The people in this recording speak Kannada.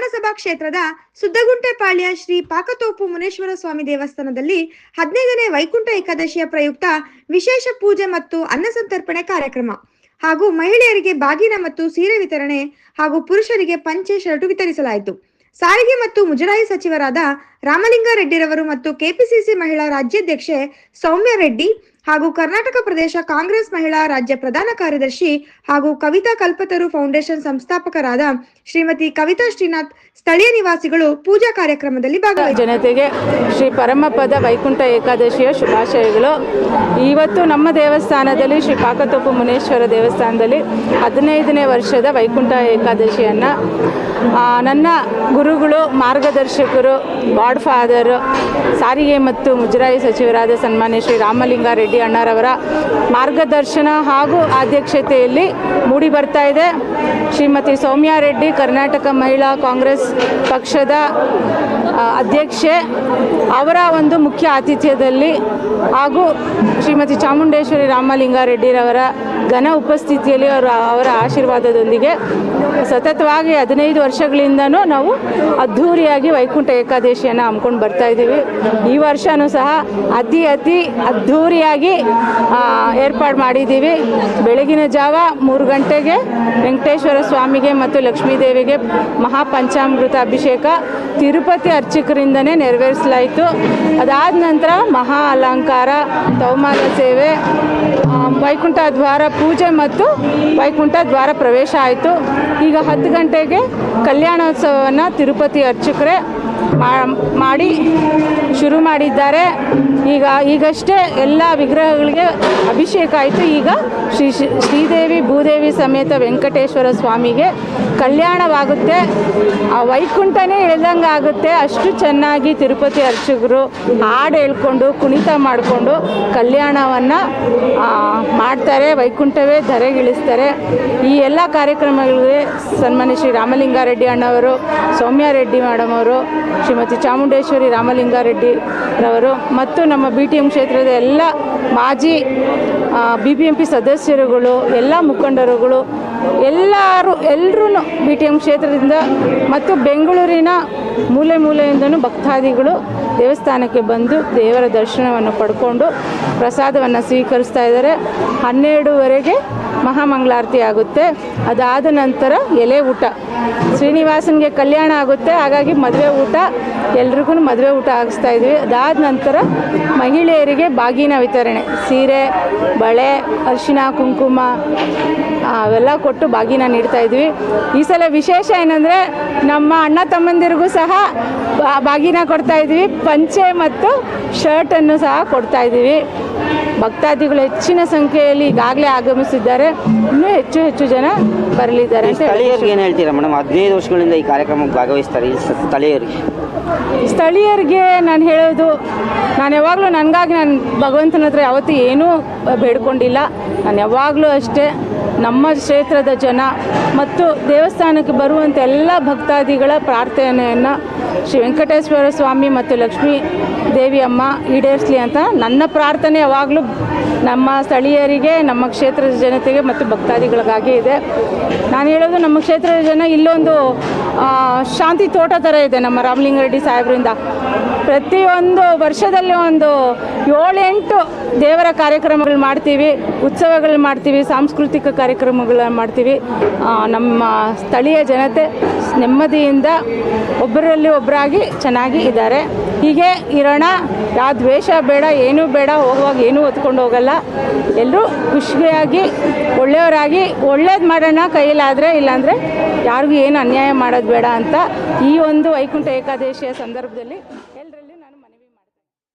ವಿಧಾನಸಭಾ ಕ್ಷೇತ್ರದ ಸುದ್ದಗುಂಟೆಪಾಳ್ಯ ಶ್ರೀ ಪಾಕತೋಪು ಮುನೇಶ್ವರ ಸ್ವಾಮಿ ದೇವಸ್ಥಾನದಲ್ಲಿ 15ನೇ ವೈಕುಂಠ ಏಕಾದಶಿಯ ಪ್ರಯುಕ್ತ ವಿಶೇಷ ಪೂಜೆ ಮತ್ತು ಅನ್ನಸಂತರ್ಪಣೆ ಕಾರ್ಯಕ್ರಮ ಹಾಗೂ ಮಹಿಳೆಯರಿಗೆ ಬಾಗಿನ ಮತ್ತು ಸೀರೆ ವಿತರಣೆ ಹಾಗೂ ಪುರುಷರಿಗೆ ಪಂಚೆ ಶರ್ಟು ವಿತರಿಸಲಾಯಿತು. ಸಾರಿಗೆ ಮತ್ತು ಮುಜರಾಯಿ ಸಚಿವರಾದ ರಾಮಲಿಂಗಾರೆಡ್ಡಿರವರು ಮತ್ತು ಕೆಪಿಸಿಸಿ ಮಹಿಳಾ ರಾಜ್ಯಾಧ್ಯಕ್ಷೆ ಸೌಮ್ಯ ರೆಡ್ಡಿ ಹಾಗೂ ಕರ್ನಾಟಕ ಪ್ರದೇಶ ಕಾಂಗ್ರೆಸ್ ಮಹಿಳಾ ರಾಜ್ಯ ಪ್ರಧಾನ ಕಾರ್ಯದರ್ಶಿ ಹಾಗೂ ಕವಿತಾ ಕಲ್ಪತರು ಫೌಂಡೇಶನ್ ಸಂಸ್ಥಾಪಕರಾದ ಶ್ರೀಮತಿ ಕವಿತಾ ಶ್ರೀನಾಥ್ ಸ್ಥಳೀಯ ನಿವಾಸಿಗಳು ಪೂಜಾ ಕಾರ್ಯಕ್ರಮದಲ್ಲಿ ಭಾಗವಹಿಸಿದರು. ಜನತೆಗೆ ಶ್ರೀ ಪರಮಪದ ವೈಕುಂಠ ಏಕಾದಶಿಯ ಶುಭಾಶಯಗಳು. ಇವತ್ತು ನಮ್ಮ ದೇವಸ್ಥಾನದಲ್ಲಿ ಶ್ರೀ ಪಾಕತೋಪು ಮುನೇಶ್ವರ ದೇವಸ್ಥಾನದಲ್ಲಿ 15ನೇ ವರ್ಷದ ವೈಕುಂಠ ಏಕಾದಶಿಯನ್ನು ನನ್ನ ಗುರುಗಳು, ಮಾರ್ಗದರ್ಶಕರು, ಗಾಡ್ ಫಾದರ್, ಸಾರಿಗೆ ಮತ್ತು ಮುಜರಾಯಿ ಸಚಿವರಾದ ಸನ್ಮಾನ್ಯ ಶ್ರೀ ರಾಮಲಿಂಗಾರೆಡ್ಡಿ ಅಣ್ಣರವರ ಮಾರ್ಗದರ್ಶನ ಹಾಗೂ ಅಧ್ಯಕ್ಷತೆಯಲ್ಲಿ ಮೂಡಿ ಬರ್ತಾ ಇದೆ. ಶ್ರೀಮತಿ ಸೌಮ್ಯ ರೆಡ್ಡಿ ಕರ್ನಾಟಕ ಮಹಿಳಾ ಕಾಂಗ್ರೆಸ್ ಪಕ್ಷದ ಅಧ್ಯಕ್ಷೆ ಅವರ ಒಂದು ಮುಖ್ಯ ಆತಿಥ್ಯದಲ್ಲಿ ಹಾಗೂ ಶ್ರೀಮತಿ ಚಾಮುಂಡೇಶ್ವರಿ ರಾಮಲಿಂಗಾರೆಡ್ಡಿರವರ ಘನ ಉಪಸ್ಥಿತಿಯಲ್ಲಿ ಅವರ ಆಶೀರ್ವಾದದೊಂದಿಗೆ ಸತತವಾಗಿ 15 ವರ್ಷಗಳಿಂದನೂ ನಾವು ಅದ್ಧೂರಿಯಾಗಿ ವೈಕುಂಠ ಏಕಾದಶಿಯನ್ನು ಹಮ್ಮಿಕೊಂಡು ಬರ್ತಾ ಇದ್ದೀವಿ. ಈ ವರ್ಷವೂ ಸಹ ಅತಿ ಅದ್ಧೂರಿಯಾಗಿ ಏರ್ಪಾಡು ಮಾಡಿದ್ದೀವಿ. ಬೆಳಗಿನ ಜಾವ 3 ಗಂಟೆಗೆ ವೆಂಕಟೇಶ್ವರ ಸ್ವಾಮಿಗೆ ಮತ್ತು ಲಕ್ಷ್ಮೀದೇವಿಗೆ ಮಹಾಪಂಚಾಮೃತ ಅಭಿಷೇಕ ತಿರುಪತಿ ಅರ್ಚಕರಿಂದನೇ ನೆರವೇರಿಸಲಾಯಿತು. ಅದಾದ ನಂತರ ಮಹಾ ಅಲಂಕಾರ, ತವಮಾನ ಸೇವೆ, ವೈಕುಂಠ ದ್ವಾರ ಪೂಜೆ ಮತ್ತು ವೈಕುಂಠ ದ್ವಾರ ಪ್ರವೇಶ ಆಯಿತು. ಈಗ 10 ಗಂಟೆಗೆ ಕಲ್ಯಾಣೋತ್ಸವವನ್ನು ತಿರುಪತಿ ಅರ್ಚಕರೇ ಮಾಡಿ ಶುರು ಮಾಡಿದ್ದಾರೆ. ಈಗಷ್ಟೇ ಎಲ್ಲ ವಿಗ್ರಹಗಳಿಗೆ ಅಭಿಷೇಕ ಆಯಿತು. ಈಗ ಶ್ರೀದೇವಿ ಭೂದೇವಿ ಸಮೇತ ವೆಂಕಟೇಶ್ವರ ಸ್ವಾಮಿಗೆ ಕಲ್ಯಾಣವಾಗುತ್ತೆ. ಆ ವೈಕುಂಠನೇ ಇಳ್ದಂಗೆ ಆಗುತ್ತೆ. ಅಷ್ಟು ಚೆನ್ನಾಗಿ ತಿರುಪತಿ ಅರ್ಚಕರು ಹಾಡು ಹೇಳ್ಕೊಂಡು ಕುಣಿತ ಮಾಡಿಕೊಂಡು ಕಲ್ಯಾಣವನ್ನು ಮಾಡ್ತಾರೆ. ವೈಕುಂಠವೇ ಧರೆಗಿಳಿಸ್ತಾರೆ. ಈ ಎಲ್ಲ ಕಾರ್ಯಕ್ರಮಗಳಿಗೆ ಸನ್ಮಾನ್ಯ ಶ್ರೀ ರಾಮಲಿಂಗಾರೆಡ್ಡಿ ಅಣ್ಣವರು, ಸೌಮ್ಯ ರೆಡ್ಡಿ ಮೇಡಮ್ ಅವರು, ಶ್ರೀಮತಿ ಚಾಮುಂಡೇಶ್ವರಿ ರಾಮಲಿಂಗಾರೆಡ್ಡಿರವರು ಮತ್ತು ನಮ್ಮ BTM ಕ್ಷೇತ್ರದ ಎಲ್ಲ ಮಾಜಿ BBMP ಸದಸ್ಯರುಗಳು, ಎಲ್ಲ ಮುಖಂಡರುಗಳು, ಎಲ್ಲರೂ BTM ಕ್ಷೇತ್ರದಿಂದ ಮತ್ತು ಬೆಂಗಳೂರಿನ ಮೂಲೆಯಿಂದನೂ ಭಕ್ತಾದಿಗಳು ದೇವಸ್ಥಾನಕ್ಕೆ ಬಂದು ದೇವರ ದರ್ಶನವನ್ನು ಪಡ್ಕೊಂಡು ಪ್ರಸಾದವನ್ನು ಸ್ವೀಕರಿಸ್ತಾ ಇದ್ದಾರೆ. 12ವರೆಗೆ ಮಹಾಮಂಗಳಾರತಿ ಆಗುತ್ತೆ. ಅದಾದ ನಂತರ ಎಲೆ ಊಟ, ಶ್ರೀನಿವಾಸನಿಗೆ ಕಲ್ಯಾಣ ಆಗುತ್ತೆ. ಹಾಗಾಗಿ ಮದುವೆ ಊಟ, ಎಲ್ರಿಗೂ ಮದುವೆ ಊಟ ಹಾಕಿಸ್ತಾ ಇದ್ವಿ. ಅದಾದ ನಂತರ ಮಹಿಳೆಯರಿಗೆ ಬಾಗಿನ ವಿತರಣೆ, ಸೀರೆ, ಬಳೆ, ಅರಿಶಿನ, ಕುಂಕುಮ ಅವೆಲ್ಲ ಕೊಟ್ಟು ಬಾಗಿನ ನೀಡ್ತಾ ಇದ್ವಿ. ಈ ಸಲ ವಿಶೇಷ ಏನಂದರೆ ನಮ್ಮ ಅಣ್ಣ ತಮ್ಮಂದಿರಿಗೂ ಸಹ ಬಾಗಿನ ಕೊಡ್ತಾ ಇದ್ವಿ. ಪಂಚೆ ಮತ್ತು ಶರ್ಟನ್ನು ಸಹ ಕೊಡ್ತಾ ಇದ್ದೀವಿ. ಭಕ್ತಾದಿಗಳು ಹೆಚ್ಚಿನ ಸಂಖ್ಯೆಯಲ್ಲಿ ಈಗಾಗಲೇ ಆಗಮಿಸಿದ್ದಾರೆ. ಇನ್ನೂ ಹೆಚ್ಚು ಜನ ಬರಲಿದ್ದಾರೆ. ಸ್ಥಳೀಯರಿಗೆ ಏನು ಹೇಳ್ತೀರಾ ಮೇಡಮ್? 15 ವರ್ಷಗಳಿಂದ ಈ ಕಾರ್ಯಕ್ರಮಕ್ಕೆ ಭಾಗವಹಿಸ್ತಾರೆ ಸ್ಥಳೀಯರಿಗೆ ನಾನು ಹೇಳೋದು, ನಾನು ಯಾವಾಗಲೂ ನನಗಾಗಿ ನಾನು ಭಗವಂತನ ಹತ್ರ ಯಾವತ್ತೂ ಏನೂ ಬೇಡ್ಕೊಂಡಿಲ್ಲ. ನಾನು ಯಾವಾಗಲೂ ಅಷ್ಟೇ ನಮ್ಮ ಕ್ಷೇತ್ರದ ಜನ ಮತ್ತು ದೇವಸ್ಥಾನಕ್ಕೆ ಬರುವಂಥ ಎಲ್ಲ ಭಕ್ತಾದಿಗಳ ಪ್ರಾರ್ಥನೆಯನ್ನು ಶ್ರೀ ವೆಂಕಟೇಶ್ವರ ಸ್ವಾಮಿ ಮತ್ತು ಲಕ್ಷ್ಮೀ ದೇವಿ ಅಮ್ಮ ಈಡೇರಿಸಲಿ ಅಂತ ನನ್ನ ಪ್ರಾರ್ಥನೆ ಯಾವಾಗಲೂ ನಮ್ಮ ಸ್ಥಳೀಯರಿಗೆ, ನಮ್ಮ ಕ್ಷೇತ್ರದ ಜನತೆಗೆ ಮತ್ತು ಭಕ್ತಾದಿಗಳಿಗಾಗಿ ಇದೆ. ನಾನು ಹೇಳೋದು, ನಮ್ಮ ಕ್ಷೇತ್ರದ ಜನ ಇಲ್ಲೊಂದು ಶಾಂತಿ ತೋಟ ಥರ ಇದೆ ನಮ್ಮ ರಾಮಲಿಂಗಾರೆಡ್ಡಿ ಸಾಹೇಬರಿಂದ. ಪ್ರತಿಯೊಂದು ವರ್ಷದಲ್ಲಿ ಒಂದು 7-8 ದೇವರ ಕಾರ್ಯಕ್ರಮಗಳು ಮಾಡ್ತೀವಿ, ಉತ್ಸವಗಳು ಮಾಡ್ತೀವಿ, ಸಾಂಸ್ಕೃತಿಕ ಕಾರ್ಯಕ್ರಮಗಳನ್ನ ಮಾಡ್ತೀವಿ. ನಮ್ಮ ಸ್ಥಳೀಯ ಜನತೆ ನೆಮ್ಮದಿಯಿಂದ ಒಬ್ಬರಲ್ಲಿ ಒಬ್ಬರಾಗಿ ಚೆನ್ನಾಗಿ ಇದ್ದಾರೆ. ಹೀಗೆ ಇರೋಣ. ಯಾವ ದ್ವೇಷ ಬೇಡ, ಏನೂ ಬೇಡ. ಹೋಗುವಾಗ ಏನೂ ಹೊತ್ಕೊಂಡು ಹೋಗಲ್ಲ. ಎಲ್ಲರೂ ಖುಷಿಯಾಗಿ ಒಳ್ಳೆಯವರಾಗಿ ಒಳ್ಳೇದು ಮಾಡೋಣ ಕೈಲಾದರೆ, ಇಲ್ಲಾಂದರೆ ಯಾರಿಗೂ ಏನು ಅನ್ಯಾಯ ಮಾಡೋದು ಬೇಡ ಅಂತ ಈ ಒಂದು ವೈಕುಂಠ ಏಕಾದಶಿಯ ಸಂದರ್ಭದಲ್ಲಿ